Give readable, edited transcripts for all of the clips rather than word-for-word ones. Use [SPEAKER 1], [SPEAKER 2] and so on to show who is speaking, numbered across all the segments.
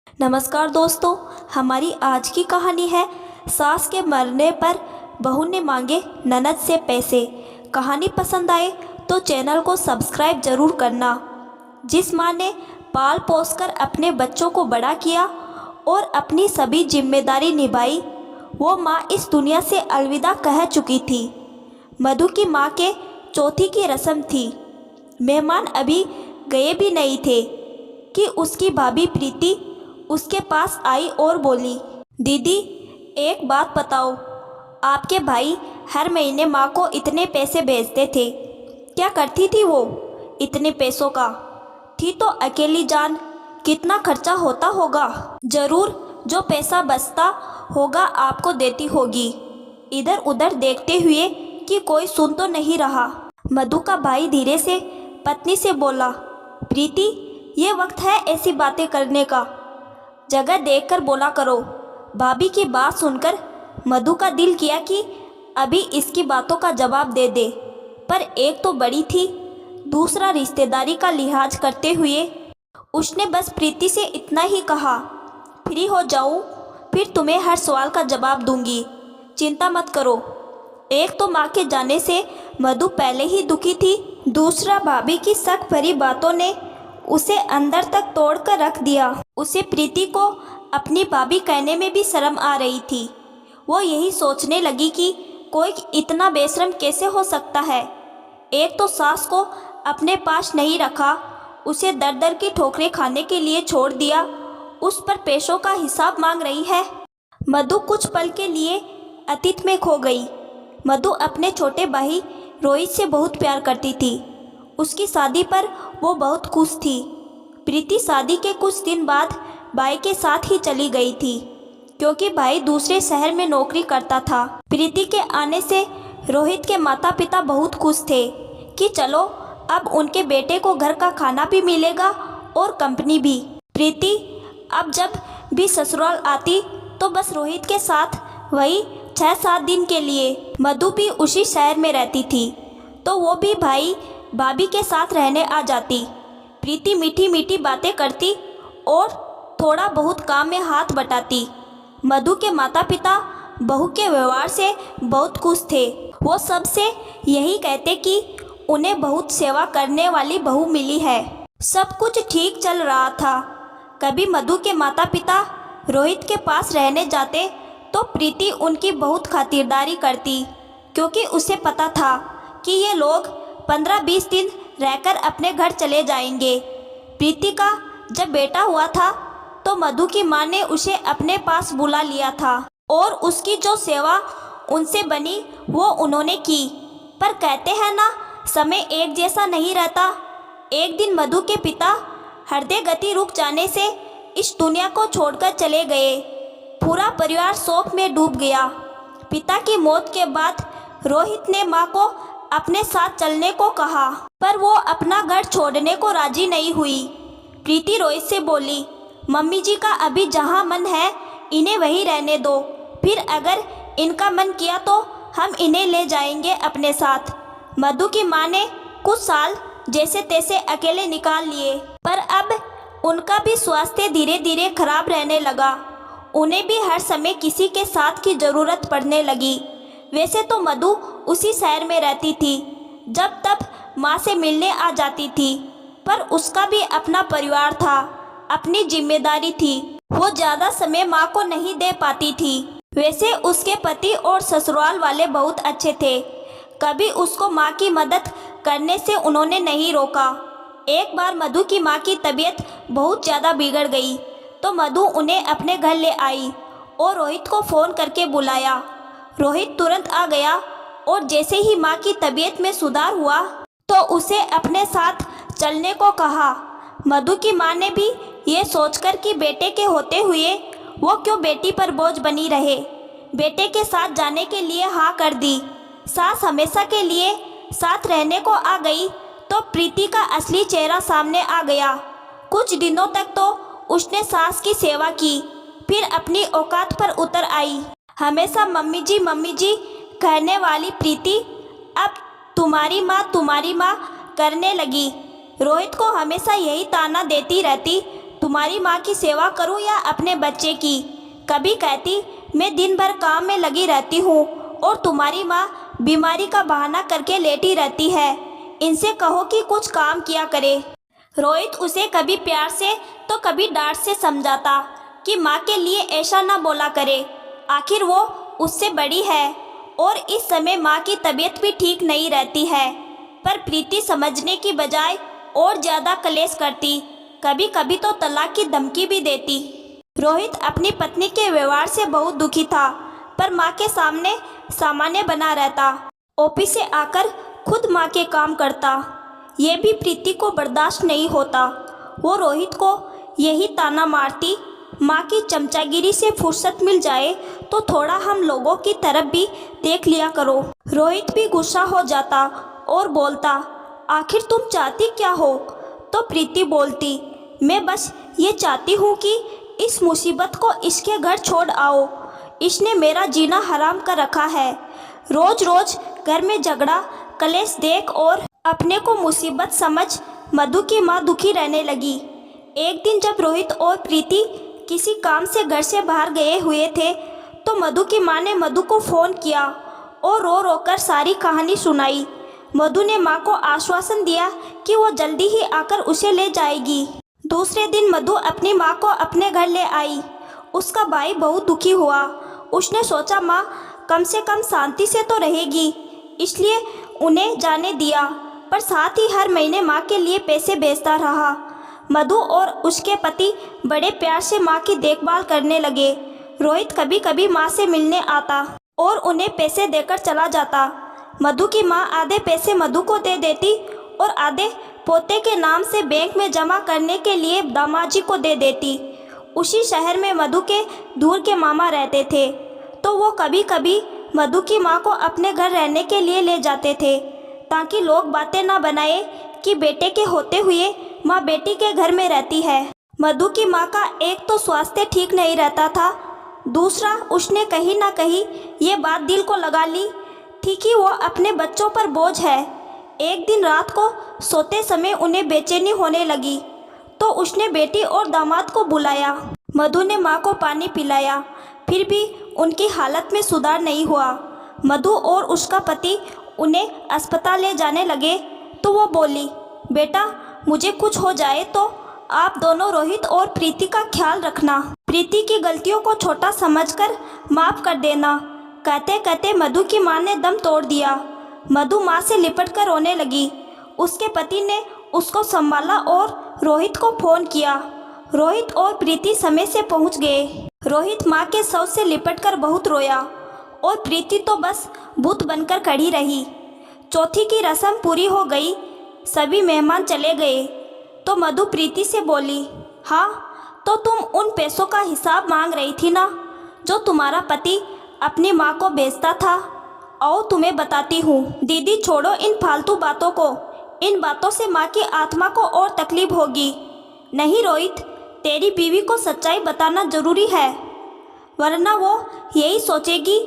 [SPEAKER 1] नमस्कार दोस्तों, हमारी आज की कहानी है सास के मरने पर बहू ने मांगे ननद से पैसे। कहानी पसंद आए तो चैनल को सब्सक्राइब जरूर करना। जिस माँ ने पाल पोस कर अपने बच्चों को बड़ा किया और अपनी सभी जिम्मेदारी निभाई, वो माँ इस दुनिया से अलविदा कह चुकी थी। मधु की माँ के चौथी की रस्म थी। मेहमान अभी गए भी नहीं थे कि उसकी भाभी प्रीति उसके पास आई और बोली, दीदी एक बात बताओ, आपके भाई हर महीने माँ को इतने पैसे भेजते थे, क्या करती थी वो इतने पैसों का? थी तो अकेली जान, कितना खर्चा होता होगा। ज़रूर जो पैसा बचता होगा आपको देती होगी। इधर उधर देखते हुए कि कोई सुन तो नहीं रहा, मधु का भाई धीरे से पत्नी से बोला, प्रीति ये वक्त है ऐसी बातें करने का, जगह देखकर बोला करो। भाभी की बात सुनकर मधु का दिल किया कि अभी इसकी बातों का जवाब दे दे, पर एक तो बड़ी थी, दूसरा रिश्तेदारी का लिहाज करते हुए उसने बस प्रीति से इतना ही कहा, फ्री हो जाऊं फिर तुम्हें हर सवाल का जवाब दूंगी, चिंता मत करो। एक तो माँ के जाने से मधु पहले ही दुखी थी, दूसरा भाभी की शक भरी बातों ने उसे अंदर तक तोड़ कर रख दिया। उसे प्रीति को अपनी भाभी कहने में भी शर्म आ रही थी। वो यही सोचने लगी कि कोई इतना बेशर्म कैसे हो सकता है। एक तो सास को अपने पास नहीं रखा, उसे दर दर की ठोकरें खाने के लिए छोड़ दिया, उस पर पैसों का हिसाब मांग रही है। मधु कुछ पल के लिए अतीत में खो गई। मधु अपने छोटे भाई रोहित से बहुत प्यार करती थी। उसकी शादी पर वो बहुत खुश थी। प्रीति शादी के कुछ दिन बाद भाई के साथ ही चली गई थी, क्योंकि भाई दूसरे शहर में नौकरी करता था। प्रीति के आने से रोहित के माता पिता बहुत खुश थे कि चलो अब उनके बेटे को घर का खाना भी मिलेगा और कंपनी भी। प्रीति अब जब भी ससुराल आती तो बस रोहित के साथ, वही 6-7 दिन के लिए। मधु भी उसी शहर में रहती थी तो वो भी भाई भाभी के साथ रहने आ जाती। प्रीति मीठी मीठी बातें करती और थोड़ा बहुत काम में हाथ बटाती। मधु के माता पिता बहू के व्यवहार से बहुत खुश थे। वो सबसे यही कहते कि उन्हें बहुत सेवा करने वाली बहू मिली है। सब कुछ ठीक चल रहा था। कभी मधु के माता पिता रोहित के पास रहने जाते तो प्रीति उनकी बहुत खातिरदारी करती, क्योंकि उसे पता था कि ये लोग 15-20 दिन रहकर अपने घर चले जाएंगे। प्रीति का जब बेटा हुआ था तो मधु की माँ ने उसे अपने पास बुला लिया था और उसकी जो सेवा उनसे बनी वो उन्होंने की। पर कहते हैं ना, समय एक जैसा नहीं रहता। एक दिन मधु के पिता हृदय गति रुक जाने से इस दुनिया को छोड़कर चले गए। पूरा परिवार शोक में डूब गया। पिता की मौत के बाद रोहित ने माँ को अपने साथ चलने को कहा, पर वो अपना घर छोड़ने को राजी नहीं हुई। प्रीति रोहित से बोली, मम्मी जी का अभी जहाँ मन है इन्हें वहीं रहने दो, फिर अगर इनका मन किया तो हम इन्हें ले जाएंगे अपने साथ। मधु की माँ ने कुछ साल जैसे तैसे अकेले निकाल लिए, पर अब उनका भी स्वास्थ्य धीरे धीरे खराब रहने लगा। उन्हें भी हर समय किसी के साथ की ज़रूरत पड़ने लगी। वैसे तो मधु उसी शहर में रहती थी, जब तब माँ से मिलने आ जाती थी, पर उसका भी अपना परिवार था, अपनी जिम्मेदारी थी। वो ज़्यादा समय माँ को नहीं दे पाती थी। वैसे उसके पति और ससुराल वाले बहुत अच्छे थे, कभी उसको माँ की मदद करने से उन्होंने नहीं रोका। एक बार मधु की माँ की तबीयत बहुत ज़्यादा बिगड़ गई तो मधु उन्हें अपने घर ले आई और रोहित को फ़ोन करके बुलाया। रोहित तुरंत आ गया और जैसे ही माँ की तबीयत में सुधार हुआ तो उसे अपने साथ चलने को कहा। मधु की माँ ने भी ये सोचकर कि बेटे के होते हुए वो क्यों बेटी पर बोझ बनी रहे, बेटे के साथ जाने के लिए हाँ कर दी। सास हमेशा के लिए साथ रहने को आ गई तो प्रीति का असली चेहरा सामने आ गया। कुछ दिनों तक तो उसने सास की सेवा की, फिर अपनी औकात पर उतर आई। हमेशा मम्मी जी कहने वाली प्रीति अब तुम्हारी माँ करने लगी। रोहित को हमेशा यही ताना देती रहती तुम्हारी माँ की सेवा करूं या अपने बच्चे की। कभी कहती मैं दिन भर काम में लगी रहती हूँ और तुम्हारी माँ बीमारी का बहाना करके लेटी रहती है। इनसे कहो कि कुछ काम किया करे। रोहित उसे कभी प्यार से तो कभी डांट से समझाता कि माँ के लिए ऐसा ना बोला करे, आखिर वो उससे बड़ी है और इस समय माँ की तबीयत भी ठीक नहीं रहती है। पर प्रीति समझने की बजाय और ज़्यादा कलेश करती, कभी कभी तो तलाक की धमकी भी देती। रोहित अपनी पत्नी के व्यवहार से बहुत दुखी था, पर माँ के सामने सामान्य बना रहता। ऑफिस से आकर खुद माँ के काम करता। ये भी प्रीति को बर्दाश्त नहीं होता। वो रोहित को यही ताना मारती, माँ की चमचागिरी से फुर्सत मिल जाए तो थोड़ा हम लोगों की तरफ भी देख लिया करो। रोहित भी गुस्सा हो जाता और बोलता, आखिर तुम चाहती क्या हो? तो प्रीति बोलती, मैं बस ये चाहती हूँ कि इस मुसीबत को इसके घर छोड़ आओ। इसने मेरा जीना हराम कर रखा है। रोज रोज घर में झगड़ा कलेश देख और अपने को मुसीबत समझ मधु की माँ दुखी रहने लगी। एक दिन जब रोहित और प्रीति किसी काम से घर से बाहर गए हुए थे तो मधु की माँ ने मधु को फ़ोन किया और रो रो कर सारी कहानी सुनाई। मधु ने माँ को आश्वासन दिया कि वो जल्दी ही आकर उसे ले जाएगी। दूसरे दिन मधु अपनी माँ को अपने घर ले आई। उसका भाई बहुत दुखी हुआ। उसने सोचा माँ कम से कम शांति से तो रहेगी, इसलिए उन्हें जाने दिया, पर साथ ही हर महीने माँ के लिए पैसे भेजता रहा। मधु और उसके पति बड़े प्यार से माँ की देखभाल करने लगे। रोहित कभी कभी माँ से मिलने आता और उन्हें पैसे देकर चला जाता। मधु की माँ आधे पैसे मधु को दे देती और आधे पोते के नाम से बैंक में जमा करने के लिए दामाजी को दे देती। उसी शहर में मधु के दूर के मामा रहते थे, तो वो कभी कभी मधु की माँ को अपने घर रहने के लिए ले जाते थे, ताकि लोग बातें ना बनाए कि बेटे के होते हुए माँ बेटी के घर में रहती है। मधु की माँ का एक तो स्वास्थ्य ठीक नहीं रहता था, दूसरा उसने कहीं ना कहीं ये बात दिल को लगा ली थी कि वो अपने बच्चों पर बोझ है। एक दिन रात को सोते समय उन्हें बेचैनी होने लगी, तो उसने बेटी और दामाद को बुलाया। मधु ने माँ को पानी पिलाया, फिर भी उनकी हालत में सुधार नहीं हुआ। मधु और उसका पति उन्हें अस्पताल ले जाने लगे तो वो बोली, बेटा मुझे कुछ हो जाए तो आप दोनों रोहित और प्रीति का ख्याल रखना। प्रीति की गलतियों को छोटा समझकर माफ़ कर देना। कहते कहते मधु की माँ ने दम तोड़ दिया। मधु माँ से लिपट कर रोने लगी। उसके पति ने उसको संभाला और रोहित को फ़ोन किया। रोहित और प्रीति समय से पहुँच गए। रोहित माँ के शव से लिपट कर बहुत रोया और प्रीति तो बस भूत बनकर खड़ी रही। चौथी की रस्म पूरी हो गई, सभी मेहमान चले गए तो मधु प्रीति से बोली, हाँ तो तुम उन पैसों का हिसाब मांग रही थी ना, जो तुम्हारा पति अपनी माँ को भेजता था। आओ तुम्हें बताती हूँ। दीदी छोड़ो इन फालतू बातों को, इन बातों से माँ की आत्मा को और तकलीफ होगी। नहीं रोहित, तेरी बीवी को सच्चाई बताना जरूरी है, वरना वो यही सोचेगी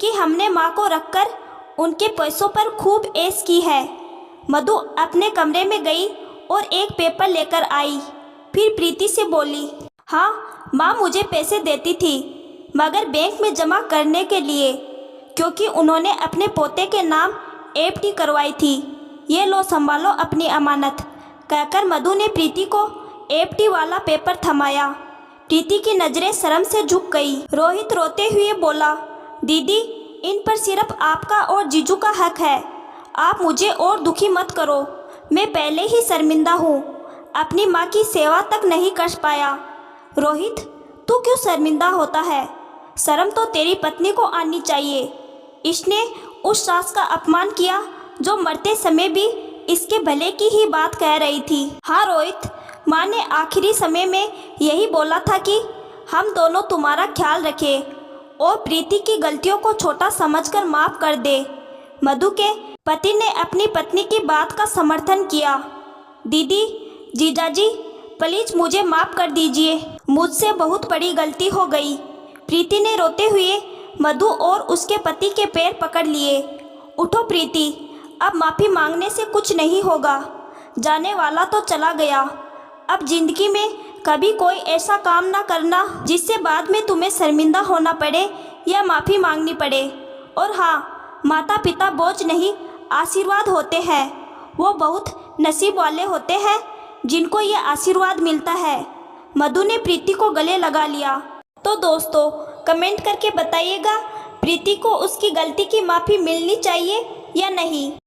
[SPEAKER 1] कि हमने माँ को रखकर उनके पैसों पर खूब ऐश की है। मधु अपने कमरे में गई और एक पेपर लेकर आई। फिर प्रीति से बोली, हाँ माँ मुझे पैसे देती थी, मगर बैंक में जमा करने के लिए, क्योंकि उन्होंने अपने पोते के नाम एफडी करवाई थी। ये लो संभालो अपनी अमानत, कहकर मधु ने प्रीति को एफडी वाला पेपर थमाया। प्रीति की नज़रें शर्म से झुक गई। रोहित रोते हुए बोला, दीदी इन पर सिर्फ आपका और जीजू का हक है, आप मुझे और दुखी मत करो। मैं पहले ही शर्मिंदा हूँ, अपनी माँ की सेवा तक नहीं कर पाया। रोहित तू क्यों शर्मिंदा होता है? शर्म तो तेरी पत्नी को आनी चाहिए। इसने उस सास का अपमान किया जो मरते समय भी इसके भले की ही बात कह रही थी। हाँ रोहित, माँ ने आखिरी समय में यही बोला था कि हम दोनों तुम्हारा ख्याल रखें और प्रीति की गलतियों को छोटा समझकर माफ़ कर दे। मधु के पति ने अपनी पत्नी की बात का समर्थन किया। दीदी, जीजाजी प्लीज मुझे माफ़ कर दीजिए, मुझसे बहुत बड़ी गलती हो गई। प्रीति ने रोते हुए मधु और उसके पति के पैर पकड़ लिए। उठो प्रीति, अब माफ़ी मांगने से कुछ नहीं होगा, जाने वाला तो चला गया। अब जिंदगी में कभी कोई ऐसा काम ना करना जिससे बाद में तुम्हें शर्मिंदा होना पड़े या माफ़ी मांगनी पड़े। और हाँ, माता पिता बोझ नहीं, आशीर्वाद होते हैं। वो बहुत नसीब वाले होते हैं जिनको ये आशीर्वाद मिलता है। मधु ने प्रीति को गले लगा लिया। तो दोस्तों, कमेंट करके बताइएगा, प्रीति को उसकी गलती की माफ़ी मिलनी चाहिए या नहीं।